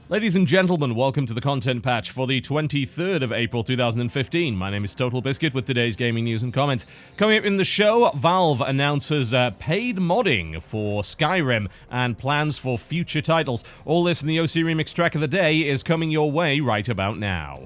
Ladies and gentlemen, welcome to the content patch for the 23rd of April 2015. My name is TotalBiscuit with today's gaming news and comments. Coming up in the show, Valve announces paid modding for Skyrim and plans for future titles. All this in the OC Remix track of the day is coming your way right about now.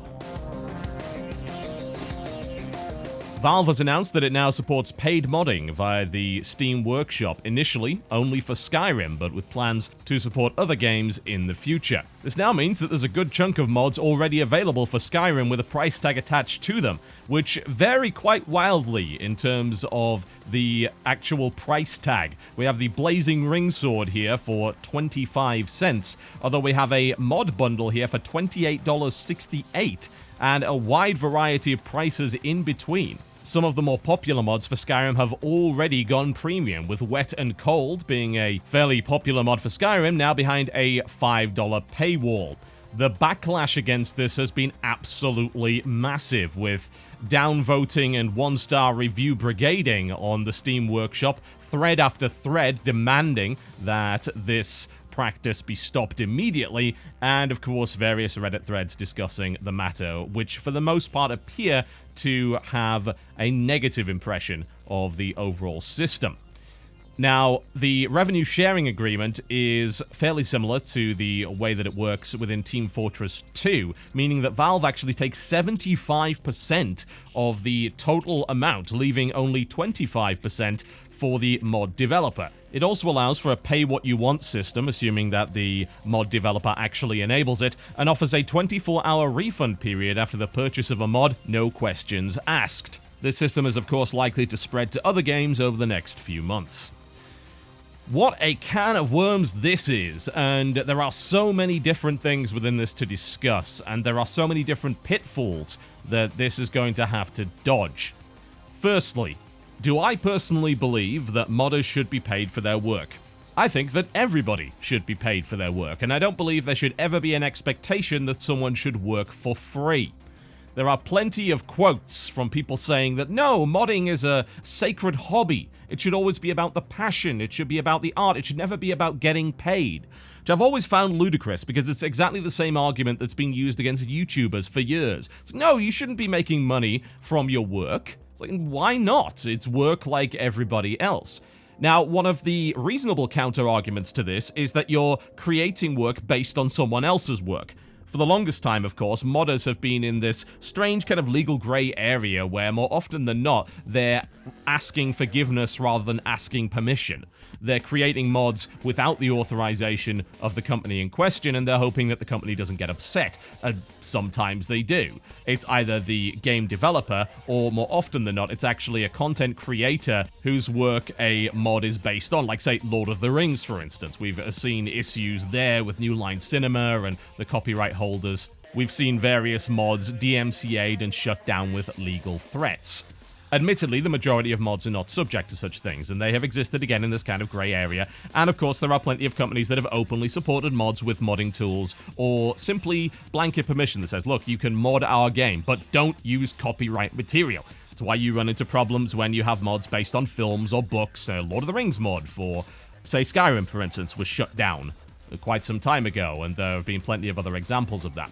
Valve has announced that it now supports paid modding via the Steam Workshop, initially only for Skyrim, but with plans to support other games in the future. This now means that there's a good chunk of mods already available for Skyrim with a price tag attached to them, which vary quite wildly in terms of the actual price tag. We have the Blazing Ring Sword here for 25 cents, although we have a mod bundle here for $28.68, and a wide variety of prices in between. Some of the more popular mods for Skyrim have already gone premium, with Wet and Cold being a fairly popular mod for Skyrim, now behind a $5 paywall. The backlash against this has been absolutely massive, with downvoting and one-star review brigading on the Steam Workshop, thread after thread demanding that this practice be stopped immediately, and of course various Reddit threads discussing the matter, which for the most part appear to have a negative impression of the overall system. Now, the revenue sharing agreement is fairly similar to the way that it works within Team Fortress 2, meaning that Valve actually takes 75% of the total amount, leaving only 25% for the mod developer. It also allows for a pay-what-you-want system, assuming that the mod developer actually enables it, and offers a 24-hour refund period after the purchase of a mod, no questions asked. This system is of course likely to spread to other games over the next few months. What a can of worms this is, and there are so many different things within this to discuss, and there are so many different pitfalls that this is going to have to dodge. Firstly, do I personally believe that modders should be paid for their work? I think that everybody should be paid for their work, and I don't believe there should ever be an expectation that someone should work for free. There are plenty of quotes from people saying that no, modding is a sacred hobby. It should always be about the passion, it should be about the art, it should never be about getting paid. Which I've always found ludicrous, because it's exactly the same argument that's been used against YouTubers for years. It's like, no, you shouldn't be making money from your work. It's like, why not? It's work like everybody else. Now, one of the reasonable counter-arguments to this is that you're creating work based on someone else's work. For the longest time, of course, modders have been in this strange kind of legal grey area where, more often than not, they're asking forgiveness rather than asking permission. They're creating mods without the authorization of the company in question, and they're hoping that the company doesn't get upset. And sometimes they do. It's either the game developer, or more often than not, it's actually a content creator whose work a mod is based on, like, say, Lord of the Rings, for instance. We've seen issues there with New Line Cinema and the copyright holders. We've seen various mods DMCA'd and shut down with legal threats. Admittedly, the majority of mods are not subject to such things, and they have existed again in this kind of grey area, and of course there are plenty of companies that have openly supported mods with modding tools, or simply blanket permission that says, look, you can mod our game, but don't use copyright material. It's why you run into problems when you have mods based on films or books. Lord of the Rings mod for, say, Skyrim, for instance, was shut down quite some time ago, and there have been plenty of other examples of that.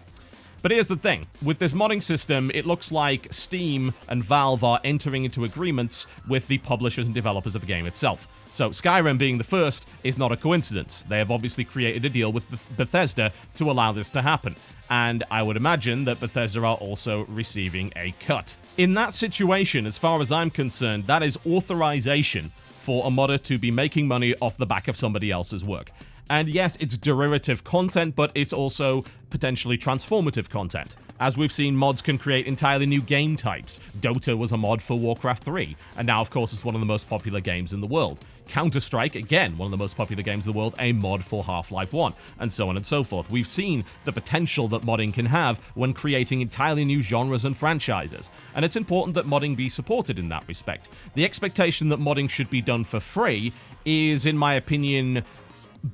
But here's the thing, with this modding system, it looks like Steam and Valve are entering into agreements with the publishers and developers of the game itself. So Skyrim being the first is not a coincidence. They have obviously created a deal with Bethesda to allow this to happen, and I would imagine that Bethesda are also receiving a cut. In that situation, as far as I'm concerned, that is authorization for a modder to be making money off the back of somebody else's work. And yes, it's derivative content, but it's also potentially transformative content. As we've seen, mods can create entirely new game types. Dota was a mod for Warcraft 3, and now, of course, it's one of the most popular games in the world. Counter-Strike, again, one of the most popular games in the world, a mod for Half-Life 1, and so on and so forth. We've seen the potential that modding can have when creating entirely new genres and franchises, and it's important that modding be supported in that respect. The expectation that modding should be done for free is, in my opinion,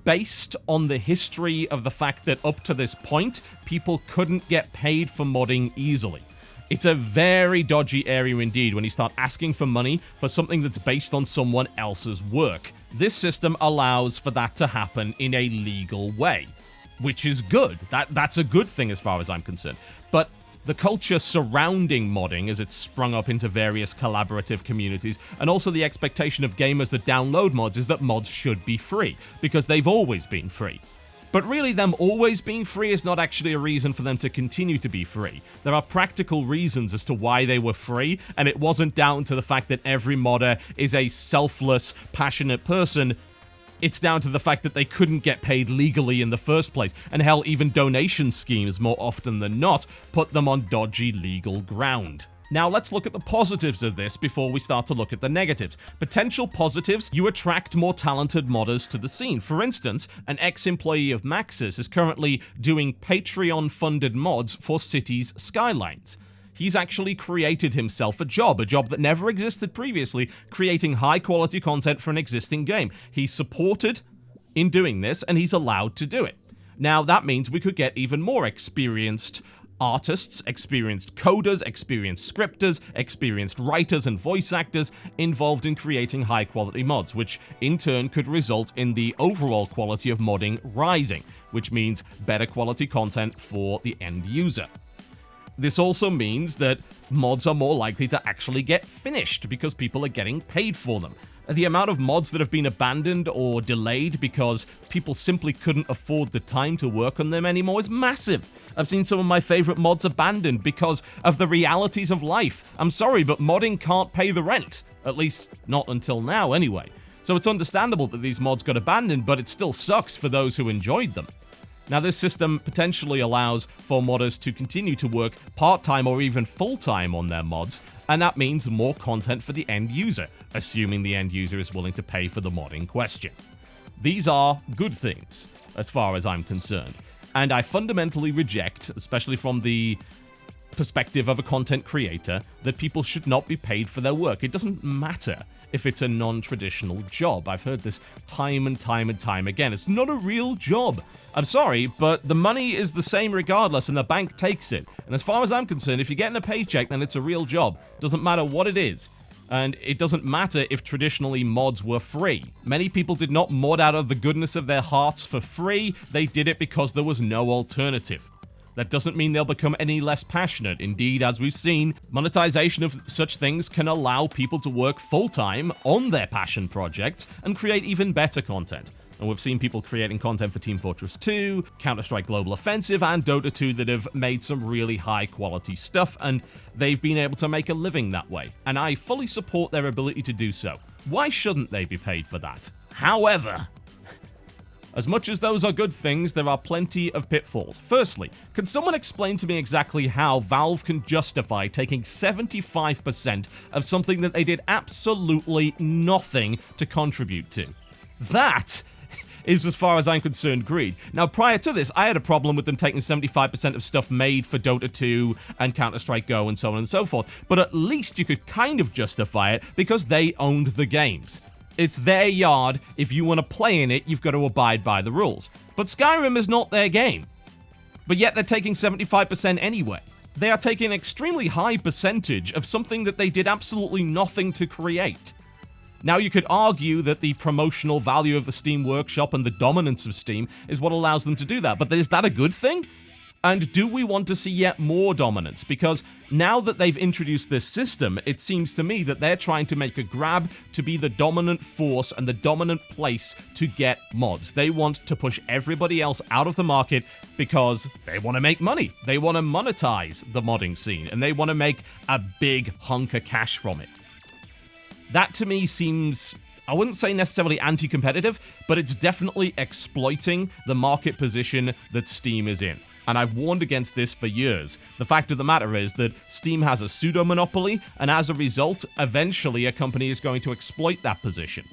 based on the history of the fact that up to this point, people couldn't get paid for modding easily. It's a very dodgy area indeed when you start asking for money for something that's based on someone else's work. This system allows for that to happen in a legal way. which is good. That's a good thing as far as I'm concerned. But the culture surrounding modding as it's sprung up into various collaborative communities, and also the expectation of gamers that download mods, is that mods should be free, because they've always been free. But really, them always being free is not actually a reason for them to continue to be free. There are practical reasons as to why they were free, and it wasn't down to the fact that every modder is a selfless, passionate person. It's down to the fact that they couldn't get paid legally in the first place, and hell, even donation schemes, more often than not, put them on dodgy legal ground. Now let's look at the positives of this before we start to look at the negatives. Potential positives: you attract more talented modders to the scene. For instance, an ex-employee of Max's is currently doing Patreon-funded mods for Cities Skylines. He's actually created himself a job that never existed previously, creating high-quality content for an existing game. He's supported in doing this, and he's allowed to do it. Now, that means we could get even more experienced artists, experienced coders, experienced scripters, experienced writers and voice actors involved in creating high-quality mods, which in turn could result in the overall quality of modding rising, which means better quality content for the end user. This also means that mods are more likely to actually get finished because people are getting paid for them. The amount of mods that have been abandoned or delayed because people simply couldn't afford the time to work on them anymore is massive. I've seen some of my favorite mods abandoned because of the realities of life. I'm sorry, but modding can't pay the rent. At least, not until now, anyway. So it's understandable that these mods got abandoned, but it still sucks for those who enjoyed them. Now, this system potentially allows for modders to continue to work part-time or even full-time on their mods, and that means more content for the end user, assuming the end user is willing to pay for the mod in question. These are good things, as far as I'm concerned, and I fundamentally reject, especially from the perspective of a content creator, that people should not be paid for their work. It doesn't matter if it's a non-traditional job. I've heard this time and time and time again. It's not a real job. I'm sorry, but the money is the same regardless, and the bank takes it. And as far as I'm concerned, if you're getting a paycheck, then it's a real job. Doesn't matter what it is. And it doesn't matter if traditionally mods were free. Many people did not mod out of the goodness of their hearts for free. They did it because there was no alternative. That doesn't mean they'll become any less passionate. Indeed, as we've seen, monetization of such things can allow people to work full-time on their passion projects and create even better content. And we've seen people creating content for Team Fortress 2, Counter-Strike Global Offensive, and Dota 2 that have made some really high-quality stuff, and they've been able to make a living that way. And I fully support their ability to do so. Why shouldn't they be paid for that? However, as much as those are good things, there are plenty of pitfalls. Firstly, can someone explain to me exactly how Valve can justify taking 75% of something that they did absolutely nothing to contribute to? That is, as far as I'm concerned, greed. Now, prior to this, I had a problem with them taking 75% of stuff made for Dota 2 and Counter-Strike Go and so on and so forth, but at least you could kind of justify it because they owned the games. It's their yard. If you want to play in it, you've got to abide by the rules. But Skyrim is not their game. But yet they're taking 75% anyway. They are taking an extremely high percentage of something that they did absolutely nothing to create. Now, you could argue that the promotional value of the Steam Workshop and the dominance of Steam is what allows them to do that. But is that a good thing? And do we want to see yet more dominance? Because now that they've introduced this system, it seems to me that they're trying to make a grab to be the dominant force and the dominant place to get mods. They want to push everybody else out of the market because they want to make money. They want to monetize the modding scene, and they want to make a big hunk of cash from it. That to me seems, I wouldn't say necessarily anti-competitive, but it's definitely exploiting the market position that Steam is in. And I've warned against this for years. The fact of the matter is that Steam has a pseudo-monopoly, and as a result, eventually a company is going to exploit that position.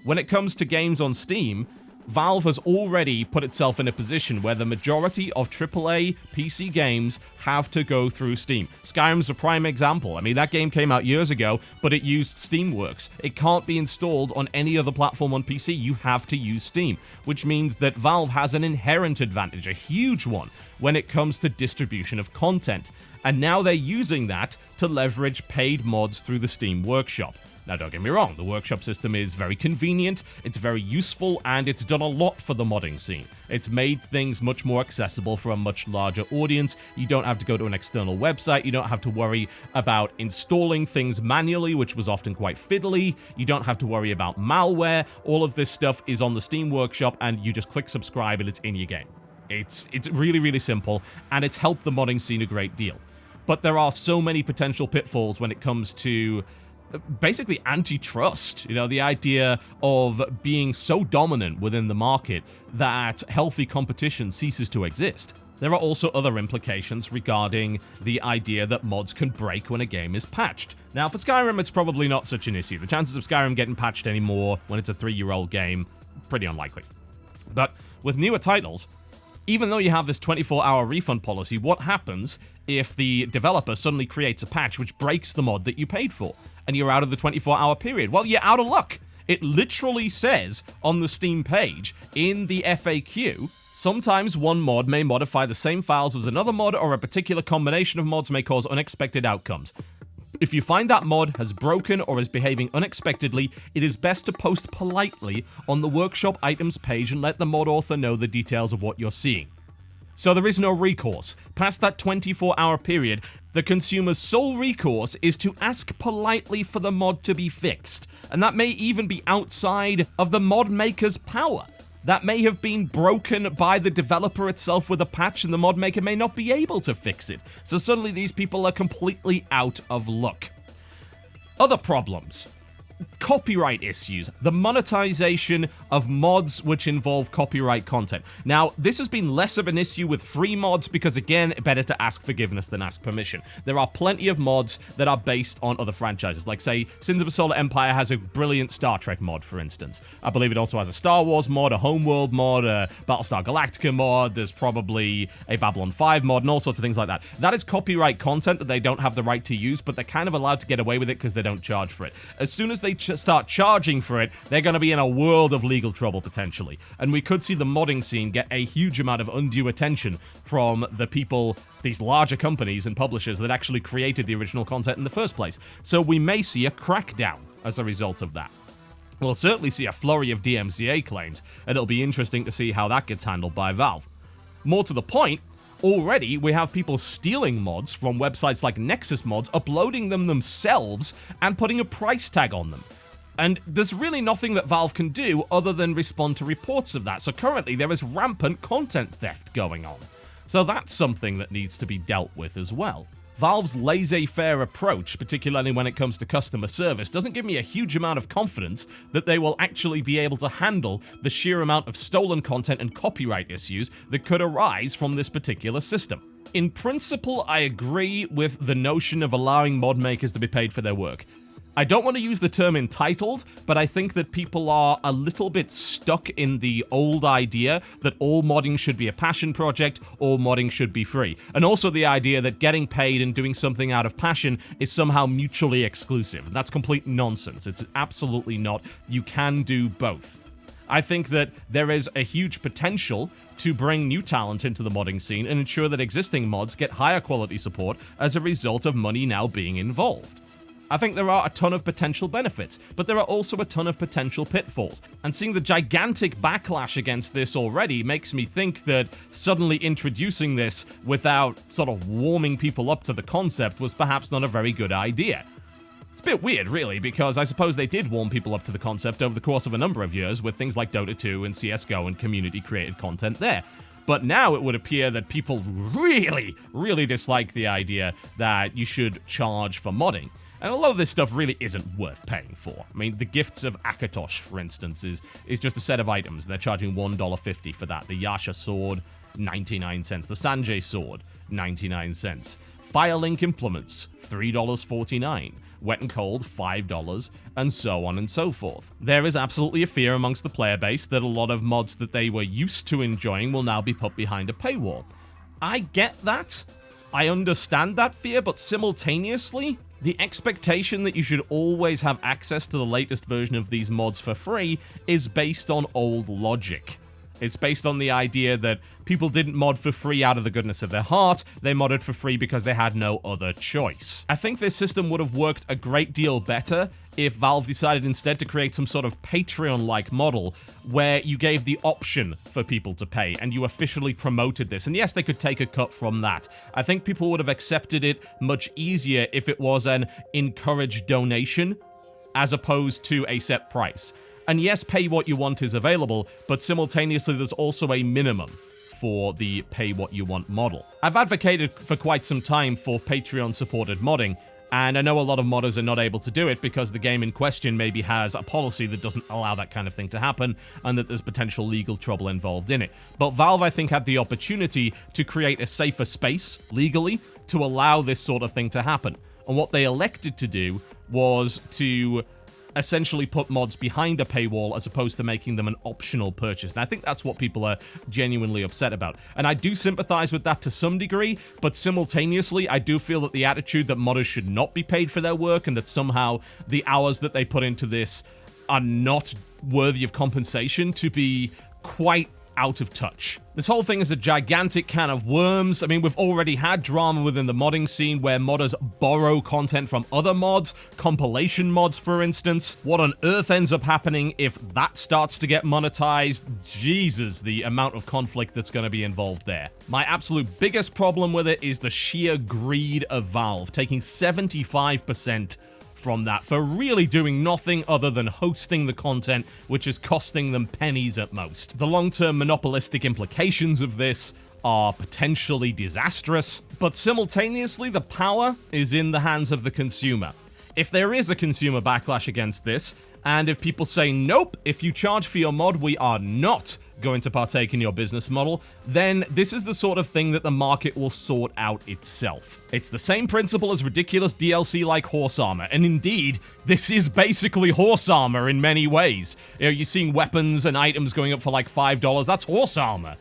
When it comes to games on Steam, Valve has already put itself in a position where the majority of AAA PC games have to go through Steam. Skyrim's a prime example. I mean, that game came out years ago, but it used Steamworks. It can't be installed on any other platform on PC. You have to use Steam, which means that Valve has an inherent advantage, a huge one, when it comes to distribution of content. And now they're using that to leverage paid mods through the Steam Workshop. Now, don't get me wrong, the workshop system is very convenient, it's very useful, and it's done a lot for the modding scene. It's made things much more accessible for a much larger audience. You don't have to go to an external website, you don't have to worry about installing things manually, which was often quite fiddly, you don't have to worry about malware. All of this stuff is on the Steam Workshop, and you just click subscribe and it's in your game. It's really, really simple, and it's helped the modding scene a great deal. But there are so many potential pitfalls when it comes to basically antitrust, the idea of being so dominant within the market that healthy competition ceases to exist. There are also other implications regarding the idea that mods can break when a game is patched. Now, for Skyrim, it's probably not such an issue. The chances of Skyrim getting patched anymore when it's a 3-year-old game, pretty unlikely. But with newer titles, even though you have this 24-hour refund policy, what happens if the developer suddenly creates a patch which breaks the mod that you paid for, and you're out of the 24-hour period? Well, you're out of luck. It literally says on the Steam page, in the FAQ, sometimes one mod may modify the same files as another mod, or a particular combination of mods may cause unexpected outcomes. If you find that mod has broken or is behaving unexpectedly, it is best to post politely on the workshop items page and let the mod author know the details of what you're seeing. So there is no recourse. Past that 24-hour period, the consumer's sole recourse is to ask politely for the mod to be fixed. And that may even be outside of the mod maker's power. That may have been broken by the developer itself with a patch, and the mod maker may not be able to fix it. So suddenly these people are completely out of luck. Other problems. Copyright issues, the monetization of mods which involve copyright content. Now, this has been less of an issue with free mods because, again, better to ask forgiveness than ask permission. There are plenty of mods that are based on other franchises, like, say, Sins of a Solar Empire has a brilliant Star Trek mod, for instance. I believe it also has a Star Wars mod, a Homeworld mod, a Battlestar Galactica mod, there's probably a Babylon 5 mod, and all sorts of things like that. That is copyright content that they don't have the right to use, but they're kind of allowed to get away with it because they don't charge for it. As soon as they start charging for it, they're going to be in a world of legal trouble, potentially. And we could see the modding scene get a huge amount of undue attention from the people, these larger companies and publishers that actually created the original content in the first place. So we may see a crackdown as a result of that. We'll certainly see a flurry of DMCA claims, and it'll be interesting to see how that gets handled by Valve. More to the point, already, we have people stealing mods from websites like Nexus Mods, uploading them themselves, and putting a price tag on them. And there's really nothing that Valve can do other than respond to reports of that. So currently, there is rampant content theft going on. So that's something that needs to be dealt with as well. Valve's laissez-faire approach, particularly when it comes to customer service, doesn't give me a huge amount of confidence that they will actually be able to handle the sheer amount of stolen content and copyright issues that could arise from this particular system. In principle, I agree with the notion of allowing mod makers to be paid for their work. I don't want to use the term entitled, but I think that people are a little bit stuck in the old idea that all modding should be a passion project, all modding should be free. And also the idea that getting paid and doing something out of passion is somehow mutually exclusive. That's complete nonsense. It's absolutely not. You can do both. I think that there is a huge potential to bring new talent into the modding scene and ensure that existing mods get higher quality support as a result of money now being involved. I think there are a ton of potential benefits, but there are also a ton of potential pitfalls. And seeing the gigantic backlash against this already makes me think that suddenly introducing this without sort of warming people up to the concept was perhaps not a very good idea. It's a bit weird, really, because I suppose they did warm people up to the concept over the course of a number of years with things like Dota 2 and CSGO and community-created content there. But now it would appear that people really, really dislike the idea that you should charge for modding. And a lot of this stuff really isn't worth paying for. I mean, the Gifts of Akatosh, for instance, is just a set of items. They're charging $1.50 for that. The Yasha sword, 99 cents. The Sanjay sword, 99 cents. Firelink implements, $3.49. Wet and Cold, $5, and so on and so forth. There is absolutely a fear amongst the player base that a lot of mods that they were used to enjoying will now be put behind a paywall. I get that. I understand that fear, but simultaneously, the expectation that you should always have access to the latest version of these mods for free is based on old logic. It's based on the idea that people didn't mod for free out of the goodness of their heart, they modded for free because they had no other choice. I think this system would have worked a great deal better if Valve decided instead to create some sort of Patreon-like model where you gave the option for people to pay and you officially promoted this. And yes, they could take a cut from that. I think people would have accepted it much easier if it was an encouraged donation as opposed to a set price. And yes, pay what you want is available, but simultaneously there's also a minimum for the pay what you want model. I've advocated for quite some time for Patreon-supported modding, and I know a lot of modders are not able to do it because the game in question maybe has a policy that doesn't allow that kind of thing to happen, and that there's potential legal trouble involved in it. But Valve, I think, had the opportunity to create a safer space, legally, to allow this sort of thing to happen. And what they elected to do was to essentially put mods behind a paywall as opposed to making them an optional purchase. And I think that's what people are genuinely upset about. And I do sympathize with that to some degree, but simultaneously, I do feel that the attitude that modders should not be paid for their work and that somehow the hours that they put into this are not worthy of compensation to be quite out of touch. This whole thing is a gigantic can of worms. I mean, we've already had drama within the modding scene where modders borrow content from other mods, compilation mods, for instance. What on earth ends up happening if that starts to get monetized? Jesus, the amount of conflict that's going to be involved there. My absolute biggest problem with it is the sheer greed of Valve, taking 75% from that for really doing nothing other than hosting the content, which is costing them pennies at most. The long-term monopolistic implications of this are potentially disastrous, but simultaneously the power is in the hands of the consumer. If there is a consumer backlash against this, and if people say, nope, if you charge for your mod, we are not going to partake in your business model, then this is the sort of thing that the market will sort out itself. It's the same principle as ridiculous DLC like horse armor, and indeed, this is basically horse armor in many ways. You know, you're seeing weapons and items going up for like $5, that's horse armor.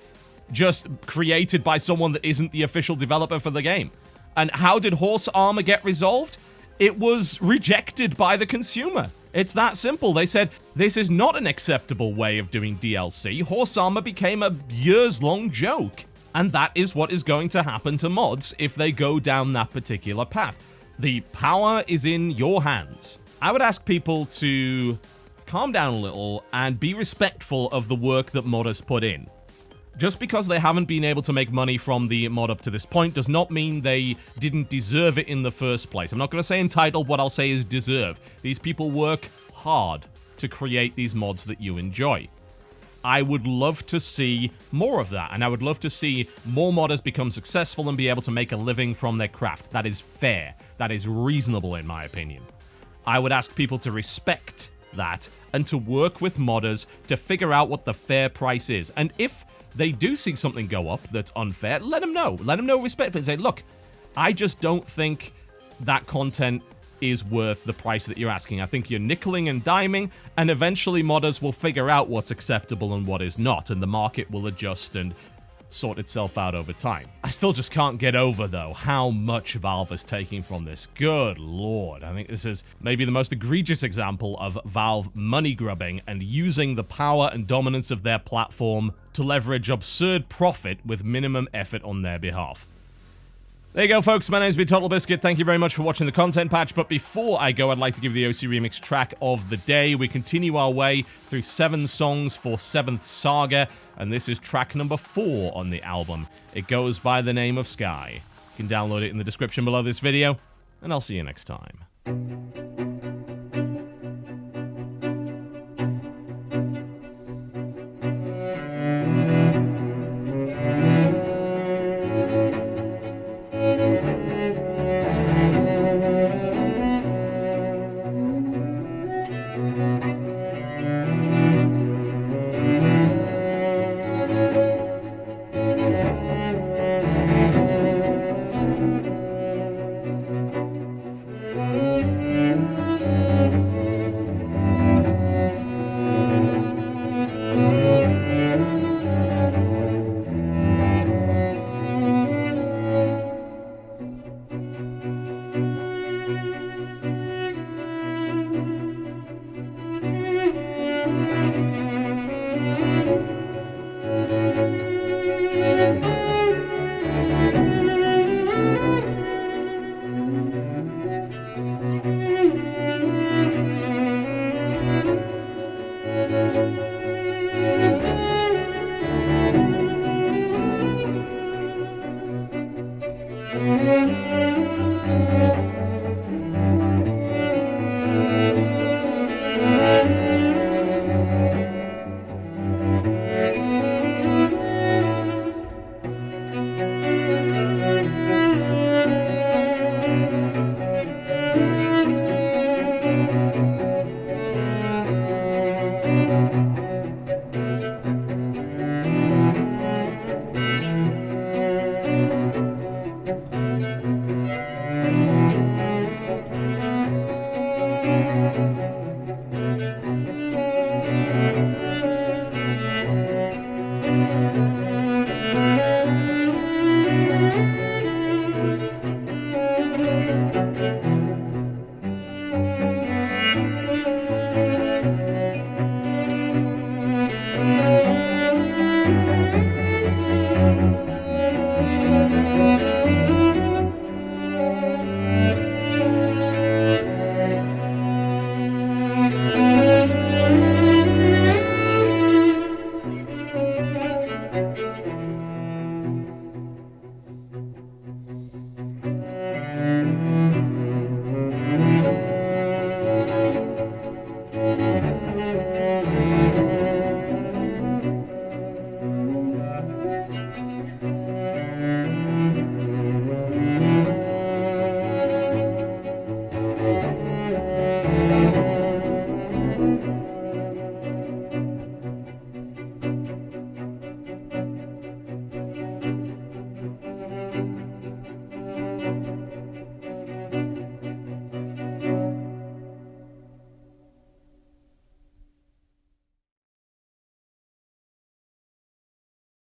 Just created by someone that isn't the official developer for the game. And how did horse armor get resolved? It was rejected by the consumer. It's that simple. They said, this is not an acceptable way of doing DLC. Horse armor became a years-long joke. And that is what is going to happen to mods if they go down that particular path. The power is in your hands. I would ask people to calm down a little and be respectful of the work that modders put in. Just because they haven't been able to make money from the mod up to this point does not mean they didn't deserve it in the first place. I'm not going to say entitled, what I'll say is deserve. These people work hard to create these mods that you enjoy. I would love to see more of that, and I would love to see more modders become successful and be able to make a living from their craft. That is fair. That is reasonable, in my opinion. I would ask people to respect that and to work with modders to figure out what the fair price is. And if they do see something go up that's unfair, let them know. Let them know respectfully and say, look, I just don't think that content is worth the price that you're asking. I think you're nickeling and diming, and eventually modders will figure out what's acceptable and what is not, and the market will adjust and sort itself out over time. I still just can't get over, though, how much Valve is taking from this. Good lord. I think this is maybe the most egregious example of Valve money grubbing and using the power and dominance of their platform to leverage absurd profit with minimum effort on their behalf. There you go, folks. My name's been TotalBiscuit. Thank you very much for watching the content patch. But before I go, I'd like to give you the OC Remix track of the day. We continue our way through 7 songs for 7th Saga, and this is track number 4 on the album. It goes by the name of Sky. You can download it in the description below this video, and I'll see you next time. you.